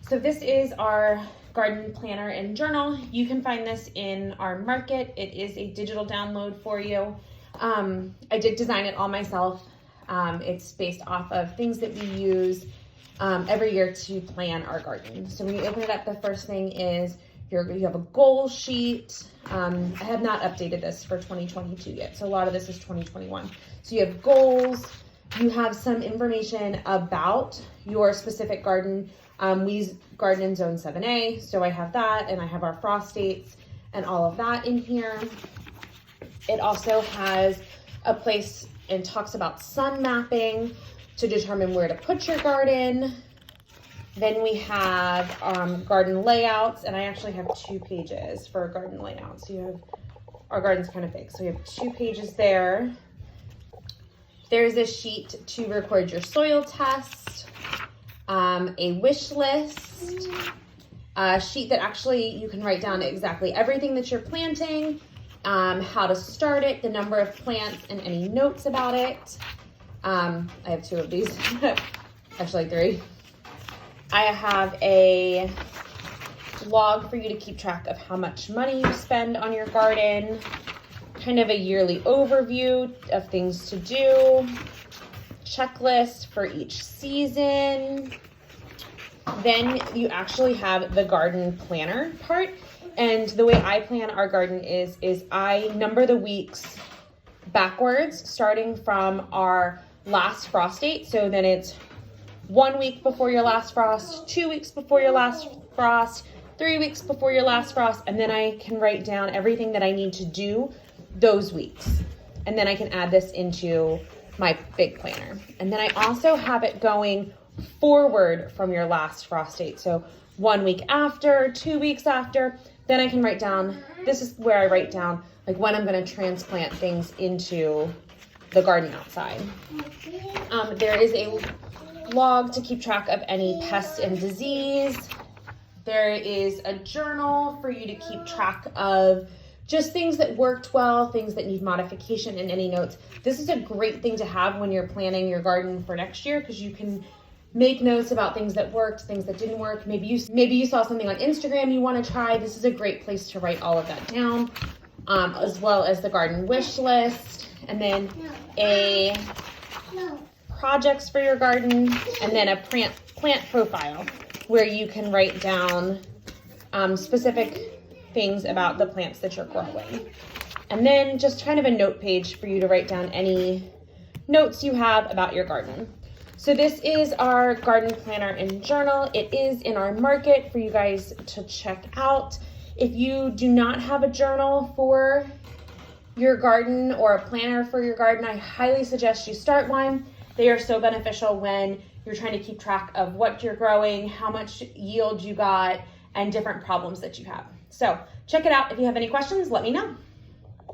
So this is our garden planner and journal. You can find this in our market. It is a digital download for you. I did design it all myself. It's based off of things that we use every year to plan our garden. So when you open it up, the first thing is you have a goal sheet. I have not updated this for 2022 yet, so a lot of this is 2021. So you have goals, you have some information about your specific garden. We garden in zone 7A, so I have that, and I have our frost dates and all of that in here. It also has a place and talks about sun mapping to determine where to put your garden. Then we have garden layouts, and I actually have 2 pages for garden layouts. So you have, our garden's kind of big, so you have 2 pages there. There's a sheet to record your soil test, a wish list, a sheet that actually you can write down exactly everything that you're planting, how to start it, the number of plants, and any notes about it. I have 2 of these, actually 3. I have a log for you to keep track of how much money you spend on your garden, kind of a yearly overview of things to do, checklist for each season. Then you actually have the garden planner part. And the way I plan our garden is I number the weeks backwards, starting from our last frost date. So then it's 1 week before your last frost, 2 weeks before your last frost, 3 weeks before your last frost, and then I can write down everything that I need to do those weeks. And then I can add this into my big planner. And then I also have it going forward from your last frost date. So 1 week after, 2 weeks after, then I can write down, this is where I write down like when I'm gonna transplant things into the garden outside. There is a log to keep track of any pests and disease. There is a journal for you to keep track of just things that worked well, things that need modification, and any notes. This is a great thing to have when you're planning your garden for next year, because you can make notes about things that worked, things that didn't work. Maybe you saw something on Instagram you want to try. This is a great place to write all of that down, as well as the garden wish list, and then a projects for your garden, and then a plant profile where you can write down specific things about the plants that you're growing. And then just kind of a note page for you to write down any notes you have about your garden. So this is our garden planner and journal. It is in our market for you guys to check out. If you do not have a journal for your garden or a planner for your garden, I highly suggest you start one. They are so beneficial when you're trying to keep track of what you're growing, how much yield you got, and different problems that you have. So check it out. If you have any questions, let me know.